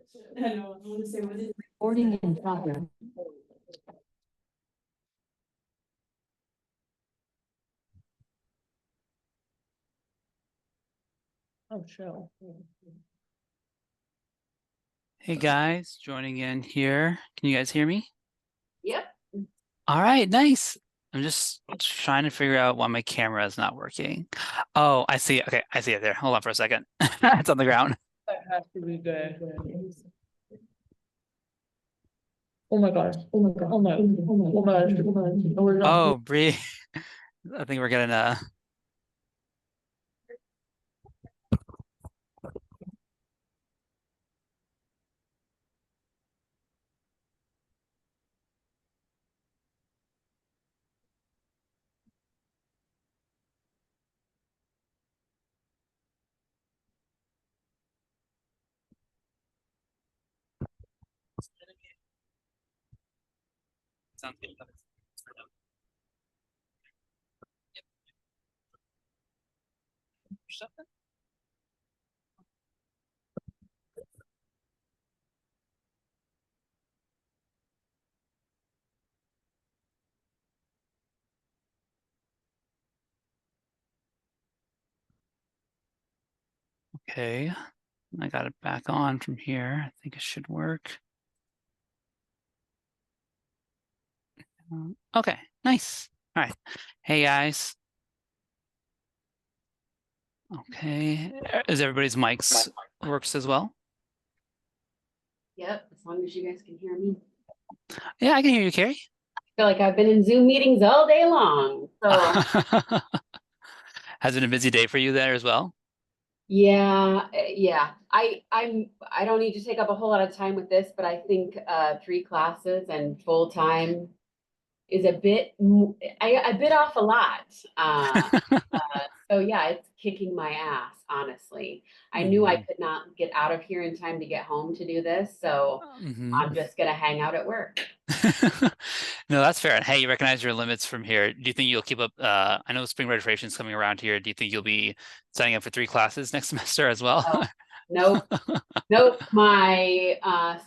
I know, I want to say, what is it? Recording in progress. Oh, sure. Hey guys, joining in here. Can you guys hear me? Yep. All right, nice. I'm just trying to figure out why my camera is not working. Oh, I see. Okay, I see it there. Hold on for a second. It's on the ground. That has to be good. Oh my gosh, oh my god, oh my, oh my gosh, oh my gosh. Oh, Bree. I think we're getting sounds good. Something? Okay, I got it back on from here. I think it should work. Okay, nice. All right. Hey guys. Okay. Is everybody's mics works as well? Yep, as long as you guys can hear me. Yeah, I can hear you, Carrie. I feel like I've been in Zoom meetings all day long. So Has it been a busy day for you there as well? yeah. I don't need to take up a whole lot of time with this, but I think 3 classes and full time is a bit I bit off a lot. So yeah, it's kicking my ass, honestly. I knew I could not get out of here in time to get home to do this, so I'm just gonna hang out at work. No, that's fair. And hey, you recognize your limits from here. Do you think you'll keep up? I know spring registration is coming around here. Do you think you'll be signing up for 3 classes next semester as well? Oh, nope. Nope. My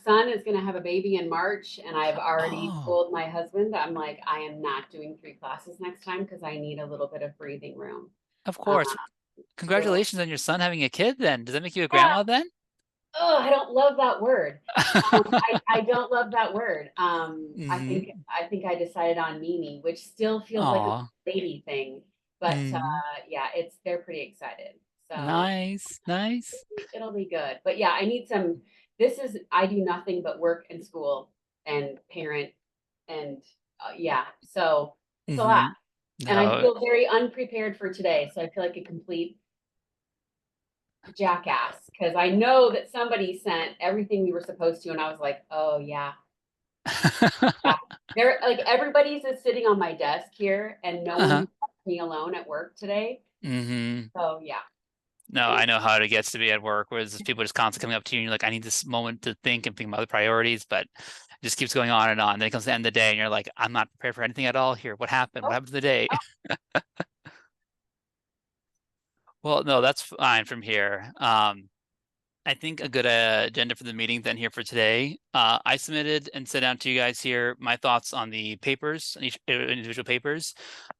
son is gonna have a baby in March, and I've already Oh, told my husband, I'm like, I am not doing 3 classes next time because I need a little bit of breathing room. of Uh, course. so Congratulations on your son having a kid then. Does that make you a yeah. grandma then? Oh, I don't love that word. I don't love that word. I think Mm-hmm. I decided on Mimi, which still feels like a Aw. lady thing, but yeah, they're pretty excited. So Nice, nice. it'll be good. But yeah, I need some. I do nothing but work and school and parent and yeah, so it's a lot, and I No. feel very unprepared for today. So I feel like a complete jackass because I know that somebody sent everything we were supposed to, and I was like, oh yeah, yeah. They're like everybody's is sitting on my desk here, and no one Uh-huh. left me alone at work today. Mm-hmm. So yeah, No, I know how it gets to be at work, whereas people just constantly coming up to you and you're like, I need this moment to think and think about the priorities, but it just keeps going on and on. Then it comes to the end of the day and you're like, I'm not prepared for anything at all here. What happened? What oh, happened to the day? oh, Well, no, that's fine from here. I think a good agenda for the meeting then here for today. I submitted and sent out to you guys here my thoughts on the papers, each individual papers.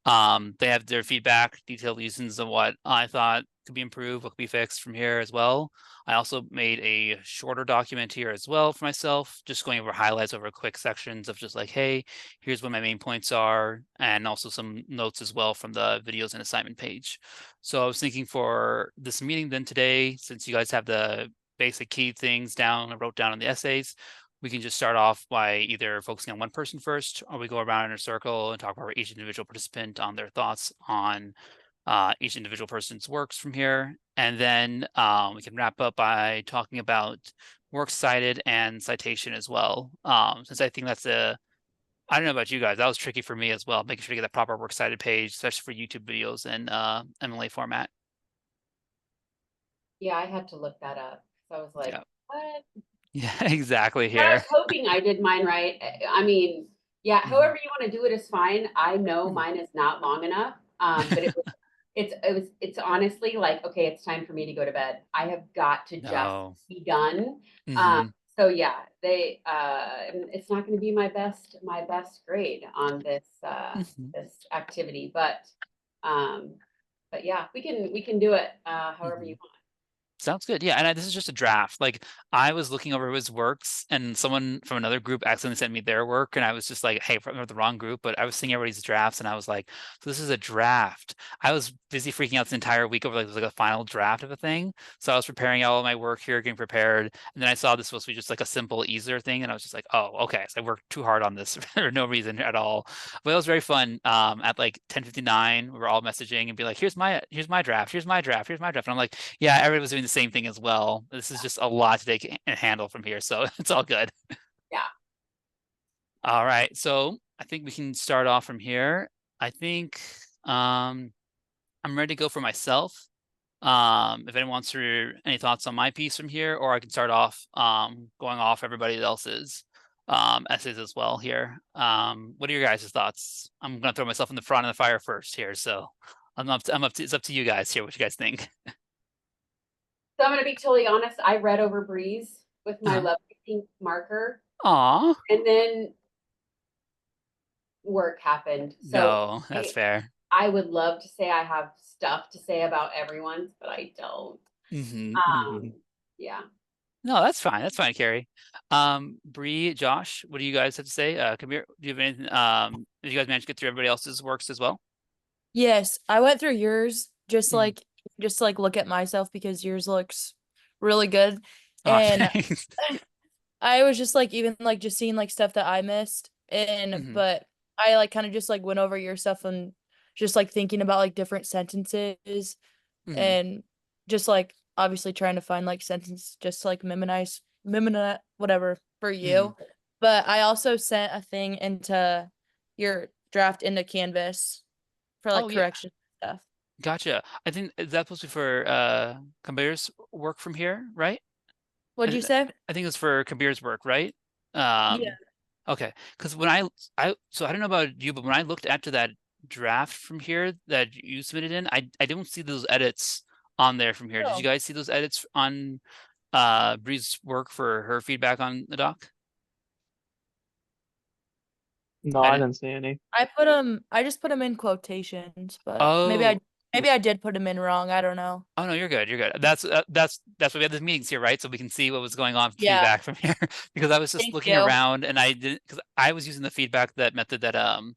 They have their feedback, detailed reasons of what I thought could be improved, what could be fixed from here as well. I also made a shorter document here as well for myself, just going over highlights over quick sections of just like, hey, here's what my main points are, and also some notes as well from the videos and assignment page. So I was thinking for this meeting then today, since you guys have the basic key things down, I wrote down in the essays, we can just start off by either focusing on one person first, or we go around in a circle and talk about each individual participant on their thoughts on each individual person's works from here. And then we can wrap up by talking about works cited and citation as well. Since I think that's I don't know about you guys, that was tricky for me as well, making sure to get that proper works cited page, especially for YouTube videos in MLA format. yeah, I had to look that up. So I was like, Yeah. what? Yeah, exactly But I was here. hoping I did mine right. I mean, yeah, Mhm. however you want to do it is fine. I know Mhm. mine is not long enough. But it's honestly like, okay, it's time for me to go to bed. I have got to just No. be done. Hmm. So yeah, it's not gonna be my best grade on Mhm, this activity, but yeah, we can do it, however you mhm. want. Sounds good. Yeah, and this is just a draft. Like I was looking over his works, and someone from another group accidentally sent me their work, and I was just like, "Hey, from the wrong group." But I was seeing everybody's drafts, and I was like, "So this is a draft." I was busy freaking out this entire week over like it was like a final draft of a thing. So I was preparing all of my work here, getting prepared, and then I saw this was supposed to be just like a simple easier thing, and I was just like, "Oh, okay." So I worked too hard on this for no reason at all. But it was very fun. At like 10:59, we were all messaging and be like, here's my draft, here's my draft, here's my draft." And I'm like, yeah, everybody was doing the same thing as well. This is just a lot to take and handle from here, so it's all good. Yeah. All right, so I think we can start off from here. I think I'm ready to go for myself. If anyone wants to any thoughts on my piece from here, or I can start off going off everybody else's essays as well here. What are your guys' thoughts? I'm gonna throw myself in the front of the fire first here, so it's up to you guys here. What you guys think? So I'm gonna be totally honest, I read over Breeze with my Uh-huh. lovely pink marker, Aw, and then work happened. So no, that's I fair. I would love to say I have stuff to say about everyone's, but I don't. Hmm, hmm. Um, yeah. No, that's fine. That's fine, Carrie. Bree, Josh, what do you guys have to say? Kabir, do you have anything? Did you guys manage to get through everybody else's works as well? Yes, I went through yours Mhm. just like look at myself because yours looks really good. Aw, And thanks. I was just like even like just seeing like stuff that I missed Hmm, but I like kind of just like went over your stuff and just like thinking about like different sentences hmm, and just like obviously trying to find like sentence just like memonize whatever for hmm. you. But I also sent a thing into your draft into Canvas for like Oh yeah, correction stuff. gotcha. I think is that supposed to be for Kabir's work from here, right? What'd I, you say? I think it's for Kabir's work, right? Yeah. Um, okay, because when so I don't know about you, but when I looked after that draft from here that you submitted in, I don't see those edits on there from here. Did you Oh. guys see those edits on Bree's work for her feedback on the doc? No, I I didn't. didn't see any. I just put them in quotations, but Oh, maybe I did put them in wrong. I don't know. oh no, you're good. You're good. That's why we have these meetings here, right? So we can see what was going on with Yeah. feedback from here. Because I was just Thank looking you. around and I didn't because I was using the feedback that method that the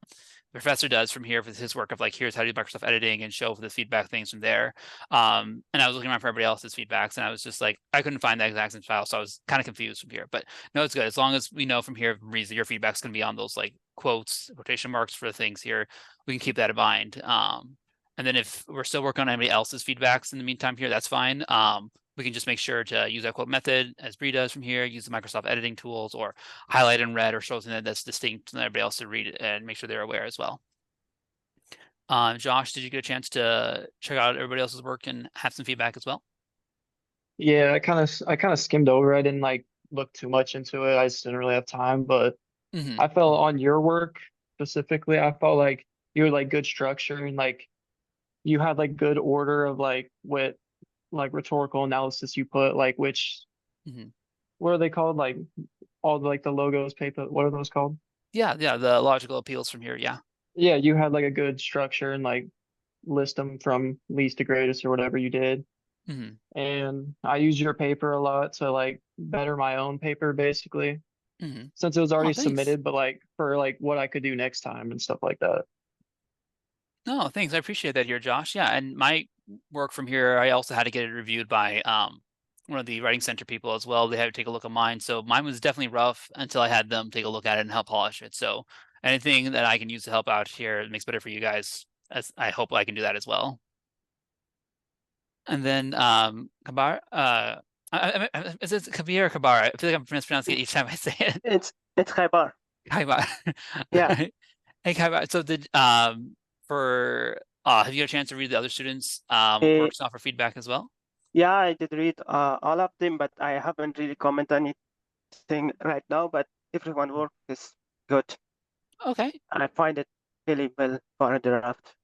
professor does from here with his work of like here's how to do Microsoft editing and show for the feedback things from there. And I was looking around for everybody else's feedbacks and I was just like I couldn't find that exact same file, so I was kind of confused from here. But no, it's good. As long as we know from here, Reese, that your feedback's gonna be on those like quotes, quotation marks for the things here, we can keep that in mind. And then if we're still working on anybody else's feedbacks in the meantime here, that's fine. We can just make sure to use that quote method as Bree does from here, use the Microsoft editing tools or highlight in red or show something that's distinct and everybody else to read it and make sure they're aware as well. Josh, did you get a chance to check out everybody else's work and have some feedback as well? Yeah, I kind of skimmed over. I didn't like look too much into it. I just didn't really have time, but Hmm, I felt on your work specifically, I felt like you had like good structure and like you had like good order of like what like rhetorical analysis you put, like which hmm. what are they called? Like all the like the logos paper, what are those called? Yeah, yeah, the logical appeals from here. Yeah. Yeah, you had like a good structure and like list them from least to greatest or whatever you did. Hmm, And I use your paper a lot to like better my own paper basically, hmm. since it was Oh, already thanks. submitted, but like for like what I could do next time and stuff like that. No, thanks. I appreciate that here, Josh. Yeah, and my work from here, I also had to get it reviewed by one of the writing center people as well. They had to take a look at mine. So mine was definitely rough until I had them take a look at it and help polish it. So anything that I can use to help out here makes better for you guys. As I hope I can do that as well. And then Kabar, is it Kabir or Kabar? I feel like I'm mispronouncing it each time I say it. It's Khaybar. Kabar. Yeah, Hey, Kabar. So did for have you had a chance to read the other students' eh, works and offer feedback as well? yeah, I did read all of them, but I haven't really commented anything right now. But everyone work is good. Okay, I find it really well for a draft.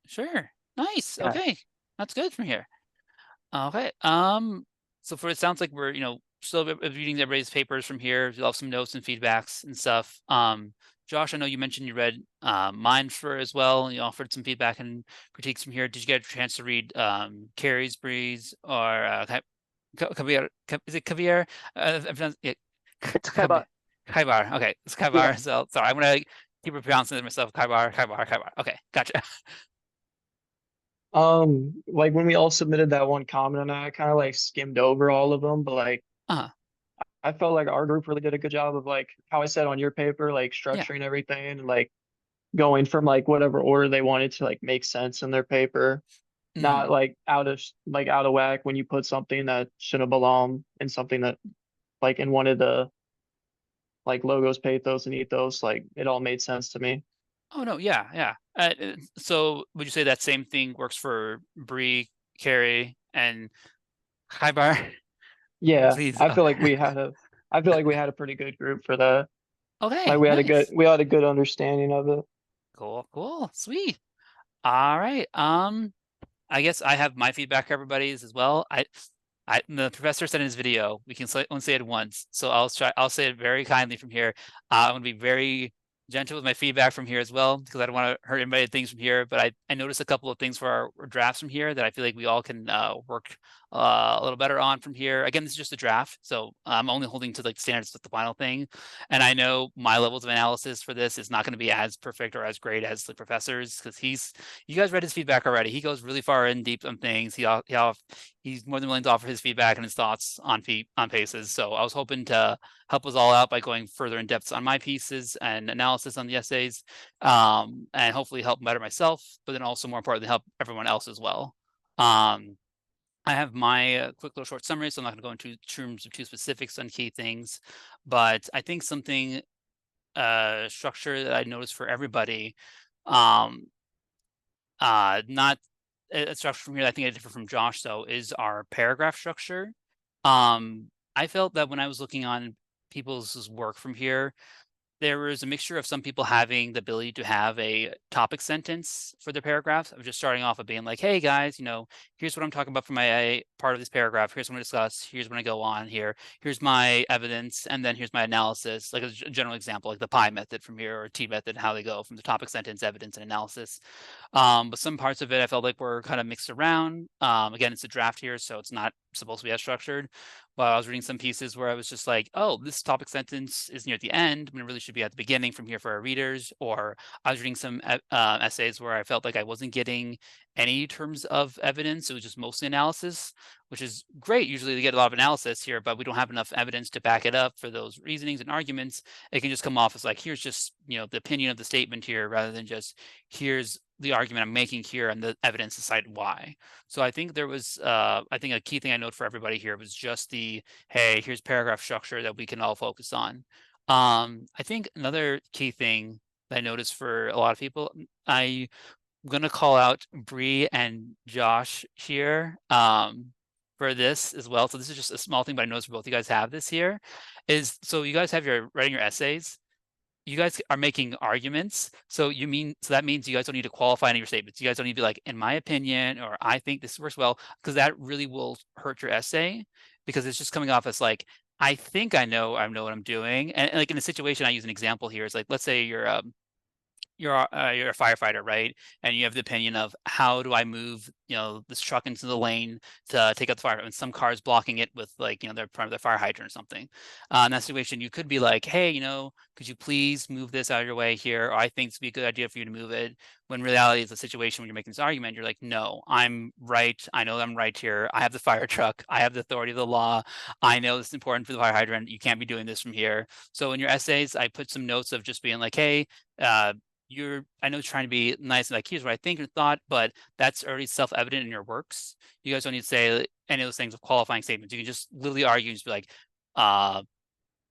sure. Nice. Yeah, Okay. That's good from here. Okay. So for it sounds like we're, still reading everybody's papers from here. You'll have some notes and feedbacks and stuff. Josh, I know you mentioned you read mine for as well, and you offered some feedback and critiques from here. Did you get a chance to read Carrie's Breeze or Caviar? Is it Caviar? I'm pronouncing it. It's Kaibar. Kaibar. Okay, it's Kaibar. So sorry, I'm gonna keep pronouncing it myself. Kaibar. Okay, gotcha. Like when we all submitted that one comment, and I kind of like skimmed over all of them, but like Uh-huh. I felt like our group really did a good job of like how I said on your paper, like Yeah. structuring everything and like going from like whatever order they wanted to like make sense in their paper, not Mhm. like out of whack when you put something that shouldn't belong in something that like in one of the like logos, pathos, and ethos, like it all made sense to me. Oh no, yeah. So would you say that same thing works for Bree, Carrie, and Kaibar? Yeah, Please. I feel like we had a pretty good group for that. Like Okay, nice. we had a good understanding of it. Cool. Sweet. All right. I guess I have my feedback, everybody's as well. The professor said in his video, we can only say it once. So I'll say it very kindly from here. I'm gonna be very gentle with my feedback from here as well, because I don't want to hurt anybody things from here. But I noticed a couple of things for our drafts from here that I feel like we all can work a little better on from here. Again, this is just a draft, so I'm only holding to like standards with the final thing. And I know my levels of analysis for this is not going to be as perfect or as great as the professor's, because you guys read his feedback already. He goes really far in deep on things. He's more than willing to offer his feedback and his thoughts on paces. So I was hoping to help us all out by going further in depth on my pieces and analysis on the essays, and hopefully help better myself, but then also more importantly help everyone else as well. I have my quick little short summary, so I'm not going to go into terms of too specifics on key things, but I think something structure that I noticed for everybody, not a structure from here that I think I differ from Josh though, is our paragraph structure. I felt that when I was looking on people's work from here, there was a mixture of some people having the ability to have a topic sentence for their paragraphs, of just starting off of being like, hey guys, here's what I'm talking about for my part of this paragraph. Here's what I'm going to discuss. Here's when I go on here. Here's my evidence. And then here's my analysis, like a general example, like the pi method from here, or T method, how they go from the topic sentence, evidence, and analysis. But some parts of it I felt like were kind of mixed around. Again, it's a draft here, so it's not supposed to be as structured. But I was reading some pieces where I was just like, oh, this topic sentence is near the end, when it really should be at the beginning from here for our readers. Or I was reading some essays where I felt like I wasn't getting any terms of evidence. It was just mostly analysis, which is great. Usually they get a lot of analysis here, but we don't have enough evidence to back it up for those reasonings and arguments. It can just come off as like, here's just, the opinion of the statement here, rather than just here's the argument I'm making here and the evidence to cite why. So I think there was, I think a key thing I note for everybody here was just hey, here's paragraph structure that we can all focus on. I think another key thing that I noticed for a lot of people, I'm going to call out Bree and Josh here for this as well. So this is just a small thing, but I noticed both you guys have this here, so you guys have writing your essays. You guys are making arguments. So that means you guys don't need to qualify any of your statements. You guys don't need to be like, in my opinion, or I think this works well, because that really will hurt your essay, because it's just coming off as like, I think I know what I'm doing. And like in a situation, I use an example here. It's like, let's say you're a firefighter, right? And you have the opinion of, how do I move, this truck into the lane to take out the fire? And some car's blocking it with like, they're part of the fire hydrant or something. In that situation, you could be like, hey, could you please move this out of your way here? Or I think it's be a good idea for you to move it. When reality is a situation when you're making this argument, you're like, no, I'm right. I know I'm right here. I have the fire truck. I have the authority of the law. I know this is important for the fire hydrant. You can't be doing this from here. So in your essays, I put some notes of just being like, hey, I know trying to be nice and like, here's what I think or thought, but that's already self-evident in your works. You guys don't need to say any of those things with qualifying statements. You can just literally argue and just be like,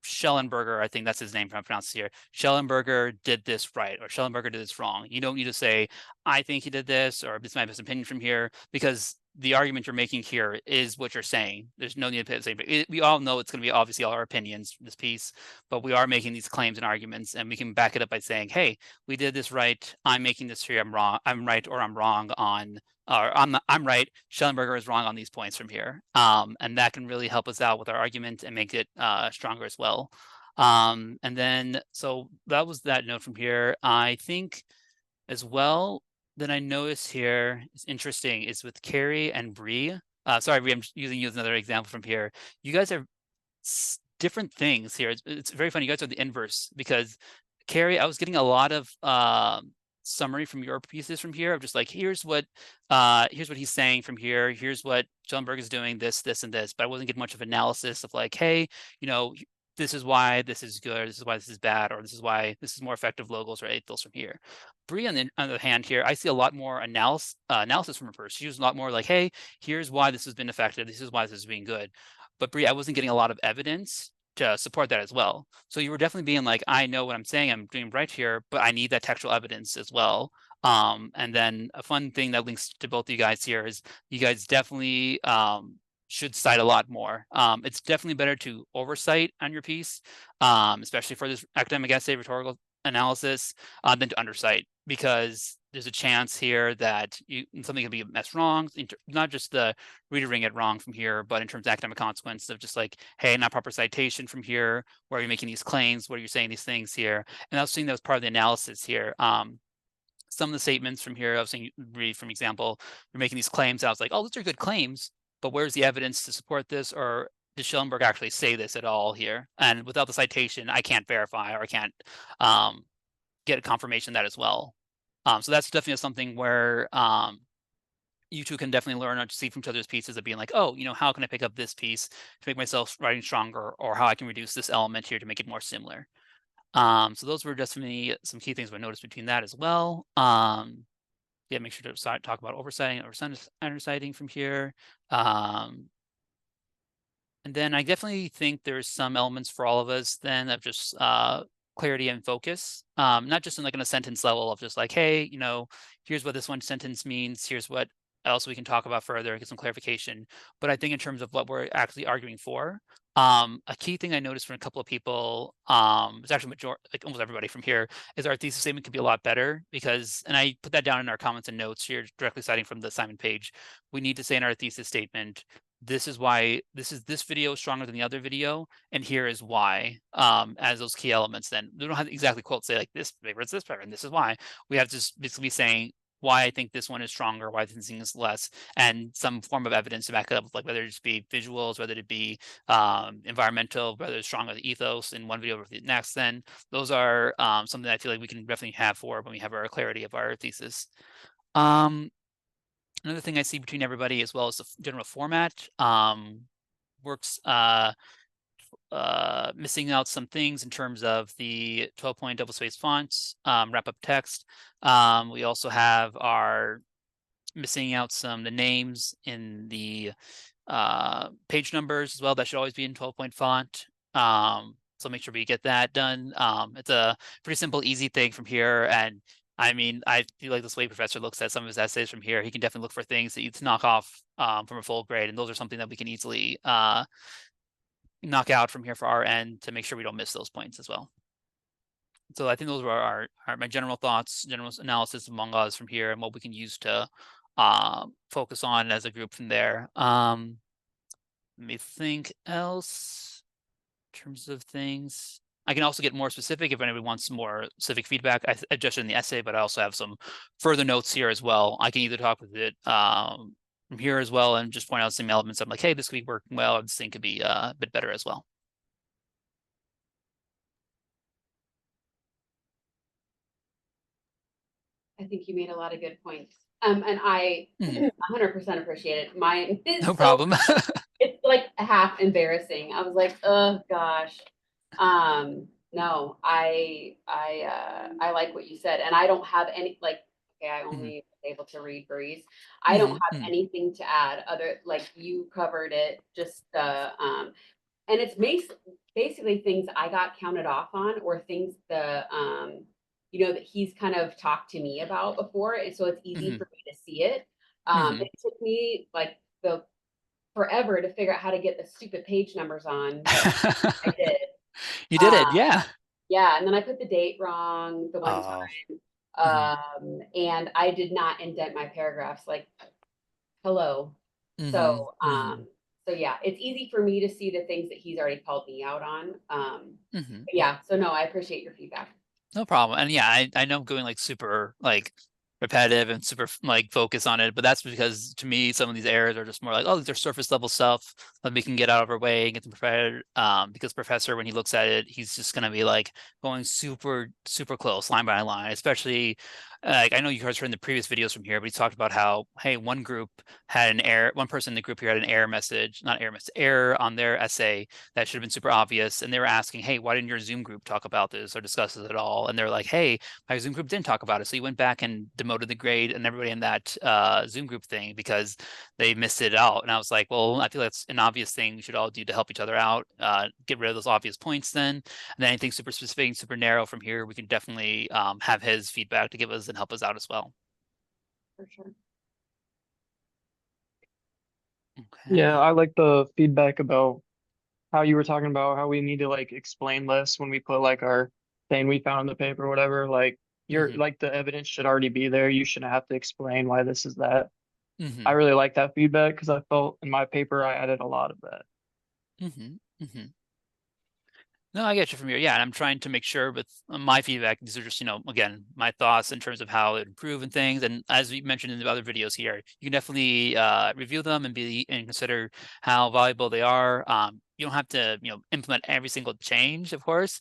Schellenberger, I think that's his name if I'm pronouncing here. Schellenberger did this right, or Schellenberger did this wrong. You don't need to say, I think he did this, or this is my best opinion from here, because the argument you're making here is what you're saying. There's no need to say, we all know it's going to be obviously all our opinions in this piece, but we are making these claims and arguments, and we can back it up by saying, hey, we did this right. I'm making this here. I'm wrong. I'm right, or I'm wrong on or I'm right, Schellenberger is wrong on these points from here. And that can really help us out with our argument and make it stronger as well. And then, so that was that note from here. I think as well, that I noticed here is interesting is with Carrie and Bree. Sorry, Bree, I'm just using you as another example from here. You guys are different things here. It's very funny. You guys are the inverse because Carrie, I was getting a lot of summary from your pieces from here of just like here's what he's saying from here. Here's what Schellenberg is doing. This, and this. But I wasn't getting much of analysis of like, hey, you know, this is why this is good. This is why this is bad, or this is why this is more effective logos or athils from here. Bree, on the other hand, here I see a lot more analysis from her first. She was a lot more like, hey, here's why this has been effective. This is why this is being good. But Bree, I wasn't getting a lot of evidence to support that as well. So you were definitely being like, I know what I'm saying, I'm doing right here, but I need that textual evidence as well. And then a fun thing that links to both of you guys here is you guys definitely should cite a lot more. It's definitely better to oversight on your piece, especially for this academic essay rhetorical analysis, than to undercite, because there's a chance here that something can be messed wrong, not just the reading it wrong from here, but in terms of academic consequence of just like, hey, not proper citation from here, where you're making these claims, where you're saying these things here. And I was seeing that was part of the analysis here. Some of the statements from here, I was saying, read from example, you're making these claims. I was like, oh, those are good claims, but where's the evidence to support this? Or does Schellenberg actually say this at all here? And without the citation, I can't verify, or I can't get a confirmation of that as well. So that's definitely something where you two can definitely learn or see from each other's pieces of being like, oh, you know, how can I pick up this piece to make myself writing stronger, or how I can reduce this element here to make it more similar. So those were definitely some key things we noticed between that as well. Yeah, make sure to talk about oversighting or underciting from here. And then I definitely think there's some elements for all of us then of just clarity and focus, not just in like in a sentence level of just like, hey, you know, here's what this one sentence means, here's what else we can talk about further, get some clarification. But I think in terms of what we're actually arguing for, a key thing I noticed from a couple of people, it's actually like almost everybody from here, is our thesis statement could be a lot better, because, and I put that down in our comments and notes here, directly citing from the assignment page, we need to say in our thesis statement, this is why this video is stronger than the other video, and here is why, as those key elements. Then we don't have to exactly quote say like this favorites this better and this is why. We have to just basically be saying why I think this one is stronger, why this thing is less, and some form of evidence to back it up, like whether it just be visuals, whether it be environmental, whether it's stronger the ethos in one video over the next. Then those are something I feel like we can definitely have for when we have our clarity of our thesis. Another thing I see between everybody as well as the general format, works missing out some things in terms of the 12-point double-spaced fonts, wrap-up text. We also have our missing out the names in the page numbers as well. That should always be in 12-point font. So make sure we get that done. It's a pretty simple, easy thing from here. And I mean, I feel like this way professor looks at some of his essays from here, he can definitely look for things that you can knock off from a full grade. And those are something that we can easily knock out from here for our end to make sure we don't miss those points as well. So I think those were my general thoughts, general analysis among us from here, and what we can use to focus on as a group from there. Let me think else in terms of things. I can also get more specific if anybody wants more specific feedback. I adjusted in the essay, but I also have some further notes here as well. I can either talk with it from here as well and just point out some elements. I'm like, hey, this could be working well, or this thing could be a bit better as well. I think you made a lot of good points. And I 100% appreciate it. Mine is No problem. It's like half embarrassing. I was like, oh gosh. No, I like what you said, and I don't have any like. Okay, I only was able to read Breeze. I don't have anything to add. Other like you covered it. Just and it's basically things I got counted off on, or things you know, that he's kind of talked to me about before, and so it's easy for me to see it. It took me like forever to figure out how to get the stupid page numbers on. I did. You did it, yeah. Yeah, and then I put the date wrong the one time. And I did not indent my paragraphs. Like hello. Mhm, So, mhm, so yeah, it's easy for me to see the things that he's already called me out on. mhm. But yeah, so no, I appreciate your feedback. No problem. And yeah, I know I'm going like super like repetitive and super like focus on it, but that's because to me some of these errors are just more like, oh, these are surface level stuff that we can get out of our way and get them prepared. Because professor, when he looks at it, he's just gonna be like going super close, line by line, especially like I know you guys heard in the previous videos from here, but he talked about how, hey, one group had an error, one person in the group here had an error message, not error message, error on their essay that should have been super obvious. And they were asking, hey, why didn't your Zoom group talk about this or discuss this at all? And they're like, hey, my Zoom group didn't talk about it. So he went back and demoted the grade and everybody in that Zoom group thing because they missed it out. And I was like, well, I feel that's an obvious thing we should all do to help each other out. Get rid of those obvious points then. And then anything super specific and super narrow from here, we can definitely have his feedback to give us and help us out as well. For sure. Okay. Yeah, I like the feedback about how you were talking about how we need to like explain less when we put like our thing we found in the paper or whatever. Like you're Mhm. like the evidence should already be there. You shouldn't have to explain why this is that. I Mhm. really like that feedback because I felt in my paper I added a lot of that. Mhm. Mhm. No, I get you from here. Yeah, and I'm trying to make sure with my feedback, these are just, again, my thoughts in terms of how it improve and things. And as we mentioned in the other videos here, you can definitely review them and consider how valuable they are. You don't have to, implement every single change, of course.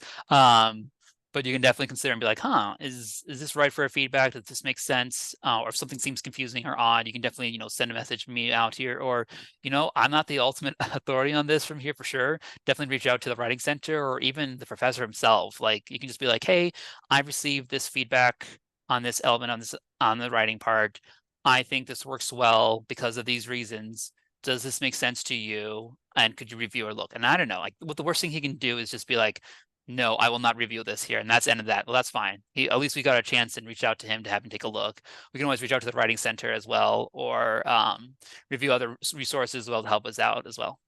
But you can definitely consider and be like, huh, is this right for a feedback? Does this make sense? Or if something seems confusing or odd, you can definitely, send a message to me out here. Or, I'm not the ultimate authority on this from here for sure. Definitely reach out to the writing center or even the professor himself. Like you can just be like, hey, I received this feedback on this element on the writing part. I think this works well because of these reasons. Does this make sense to you? And could you review or look? And I don't know, like what the worst thing he can do is just be like, no, I will not review this here. And that's the end of that. Well, that's fine. At least we got a chance and reach out to him to have him take a look. We can always reach out to the writing center as well, or review other resources as well to help us out as well.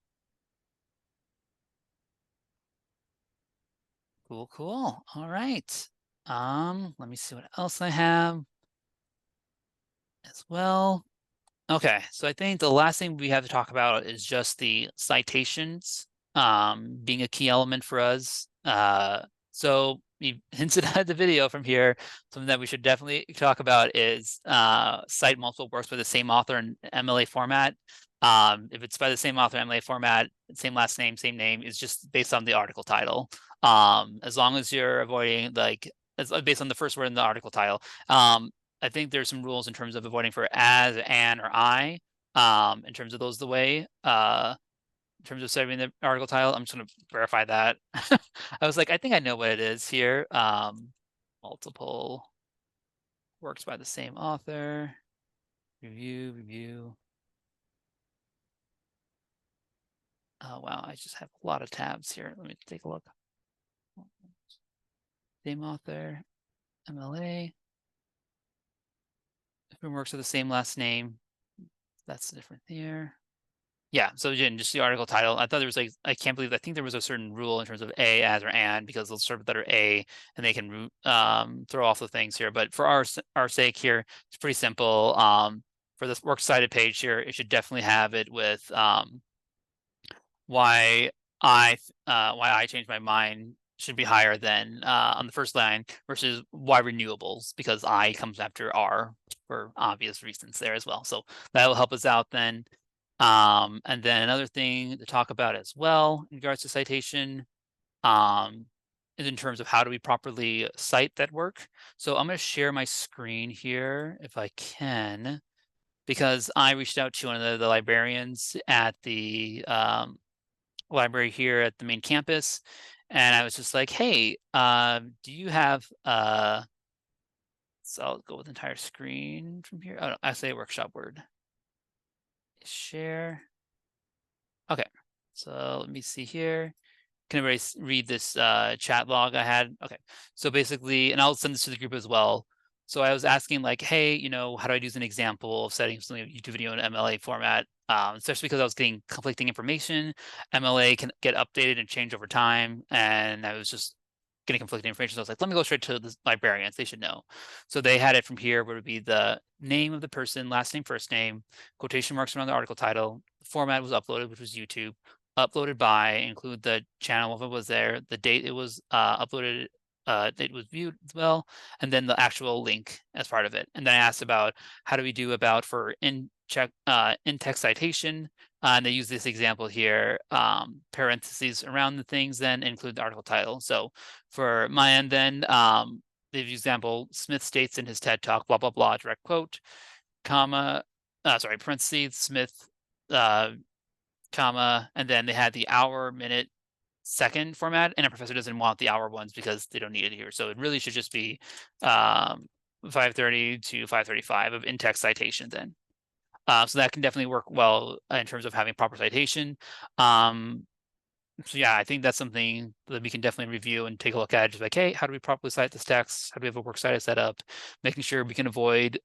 Cool, cool. All right. Let me see what else I have as well. Okay, so I think the last thing we have to talk about is just the citations being a key element for us. So you hinted at the video from here. Something that we should definitely talk about is cite multiple works by the same author in MLA format. If it's by the same author MLA format, same last name, same name, is just based on the article title. As long as you're avoiding it's based on the first word in the article title. I think there's some rules in terms of avoiding for as, an, or I, in terms of those the way, in terms of saving the article title. I'm just gonna verify that. I was like, I think I know what it is here. Multiple works by the same author, review. Oh, wow, I just have a lot of tabs here. Let me take a look. Same author, MLA. Different works with the same last name. That's different there. Yeah, so again, just the article title. I thought there was like, I think there was a certain rule in terms of a, as, or and, because they'll serve that are a, and they can throw off the things here. But for our sake here, it's pretty simple. For this works cited page here, it should definitely have it with why I changed my mind should be higher than on the first line versus why renewables, because I comes after R for obvious reasons there as well. So that will help us out then. And then another thing to talk about as well in regards to citation is in terms of how do we properly cite that work. So I'm going to share my screen here if I can, because I reached out to one of the librarians at the library here at the main campus, and I was just like, hey, do you have so I'll go with entire screen from here. Oh no, I say workshop word. Share. Okay, so let me see here. Can everybody read this chat log I had? Okay, so basically, and I'll send this to the group as well. So I was asking like, hey, how do I use an example of setting something YouTube video in MLA format? Especially because I was getting conflicting information. MLA can get updated and change over time, and I was just getting conflicting information. So I was like, let me go straight to the librarians. They should know. So they had it from here where it would be the name of the person, last name, first name, quotation marks around the article title. The format was uploaded, which was YouTube. Uploaded by, include the channel if it was there, the date it was uploaded, it was viewed as well, and then the actual link as part of it. And then I asked about how do we do about for in-text citation. And they use this example here, parentheses around the things, then include the article title. So for my end, then the example, Smith states in his TED talk, blah, blah, blah, direct quote, comma, parentheses, Smith, comma, and then they had the hour, minute, second format, and a professor doesn't want the hour ones because they don't need it here. So it really should just be 5:30 to 5:35 of in-text citation then. So that can definitely work well in terms of having proper citation. So yeah, I think that's something that we can definitely review and take a look at. Just like, hey, how do we properly cite this text? How do we have a works cited set up? Making sure we can avoid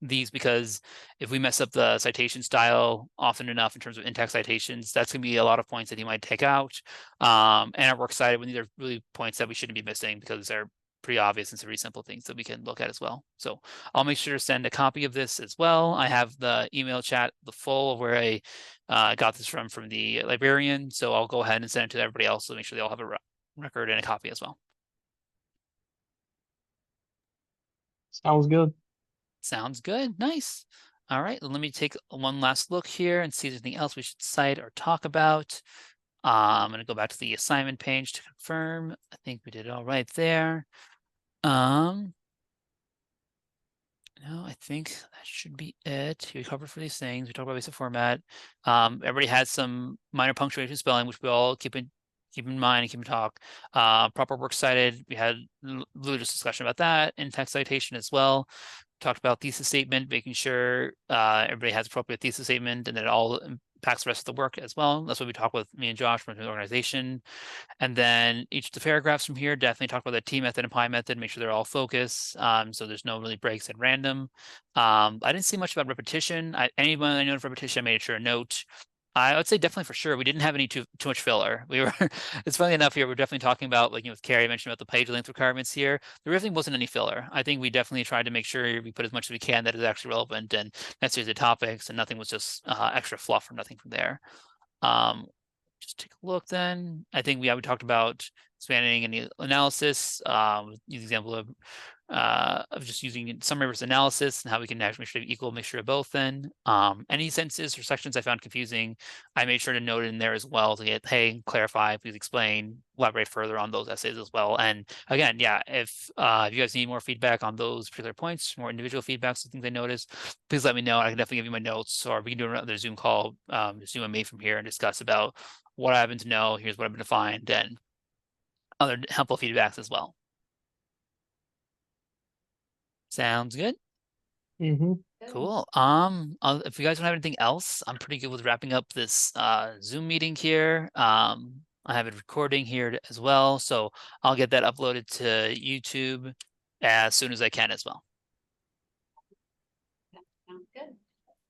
these, because if we mess up the citation style often enough in terms of in-text citations, that's going to be a lot of points that he might take out. And our works cited when these are really points that we shouldn't be missing because they're pretty obvious and some pretty simple things that we can look at as well. So I'll make sure to send a copy of this as well. I have the email chat, the full of where I got this from the librarian. So I'll go ahead and send it to everybody else to make sure they all have a record and a copy as well. Sounds good. Sounds good. Nice. All right. Let me take one last look here and see if there's anything else we should cite or talk about. I'm going to go back to the assignment page to confirm. I think we did all right there. No, I think that should be it. We covered for these things. We talked about basic format. Everybody had some minor punctuation spelling, which we all keep in mind and keep in talk. Proper works cited. We had just discussion about that, and text citation as well. Talked about thesis statement, making sure everybody has appropriate thesis statement and that it all impacts the rest of the work as well. That's what we talked with me and Josh from the organization. And then each of the paragraphs from here definitely talk about the T method and pi method, make sure they're all focused. So there's no really breaks at random. I didn't see much about repetition. Anyone I know of repetition, I made sure a note. I would say definitely for sure we didn't have any too much filler. We were it's funny enough here, we're definitely talking about, like, with Carrie, I mentioned about the page length requirements here. There really wasn't any filler. I think we definitely tried to make sure we put as much as we can that is actually relevant and necessary to the topics, and nothing was just extra fluff or nothing from there. Just take a look then. I think we talked about expanding any analysis, use the example of just using summary versus analysis and how we can actually make sure to equal mixture of both then. Any sentences or sections I found confusing, I made sure to note it in there as well to get, hey, clarify, please explain, elaborate further on those essays as well. And again, yeah, if you guys need more feedback on those particular points, more individual feedbacks, the things I noticed, please let me know. I can definitely give you my notes, or we can do another Zoom call, Zoom and me from here and discuss about what I happen to know, here's what I've been to find, and other helpful feedbacks as well. Sounds good. Mm-hmm. Cool. If you guys don't have anything else, I'm pretty good with wrapping up this Zoom meeting here. I have it recording here as well, so I'll get that uploaded to YouTube as soon as I can as well. Sounds good.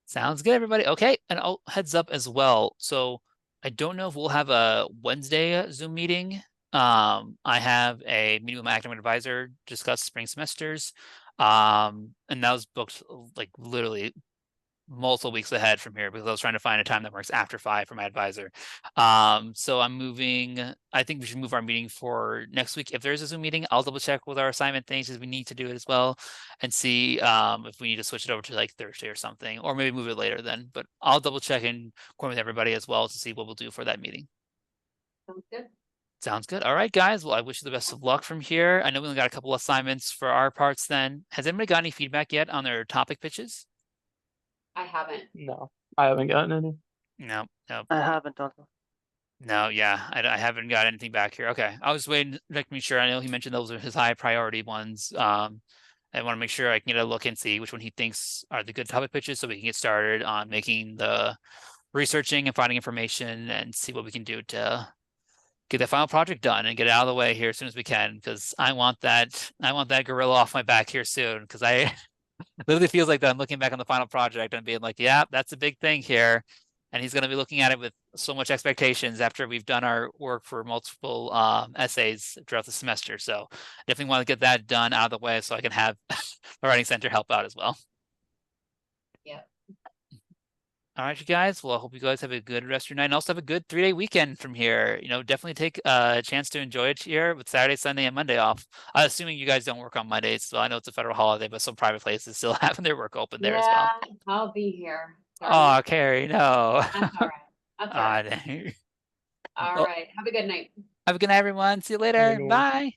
Sounds good, everybody. Okay, and I'll heads up as well. So I don't know if we'll have a Wednesday Zoom meeting. I have a meeting with my academic advisor to discuss spring semesters. And that was booked like literally multiple weeks ahead from here because I was trying to find a time that works after 5 for my advisor. So I'm moving. I think we should move our meeting for next week. If there's a Zoom meeting, I'll double check with our assignment things as we need to do it as well, and see if we need to switch it over to like Thursday or something, or maybe move it later then. But I'll double check and coordinate with everybody as well to see what we'll do for that meeting. Sounds good. Sounds good. All right, guys. Well, I wish you the best of luck from here. I know we only got a couple assignments for our parts then. Has anybody got any feedback yet on their topic pitches? I haven't. No, I haven't gotten any. No. I haven't also. No, yeah, I haven't got anything back here. Okay, I was waiting, making sure. I know he mentioned those are his high priority ones. I want to make sure I can get a look and see which one he thinks are the good topic pitches, so we can get started on making the researching and finding information and see what we can do to get the final project done and get it out of the way here as soon as we can. Because I want that gorilla off my back here soon. Because I literally feels like that I'm looking back on the final project and being like, yeah, that's a big thing here. and he's going to be looking at it with so much expectations after we've done our work for multiple essays throughout the semester. So definitely want to get that done out of the way so I can have the writing center help out as well. Yep. All right, you guys. Well, I hope you guys have a good rest of your night and also have a good 3-day weekend from here. You know, definitely take a chance to enjoy it here with Saturday, Sunday, and Monday off. Assuming you guys don't work on Mondays. So I know it's a federal holiday, but some private places still have their work open there as well. Yeah, I'll be here. Oh, Carrie, no. That's all right. That's all right. Dang. All Well, right. Have a good night. have a good night, everyone. See you Have a later. good one. Bye.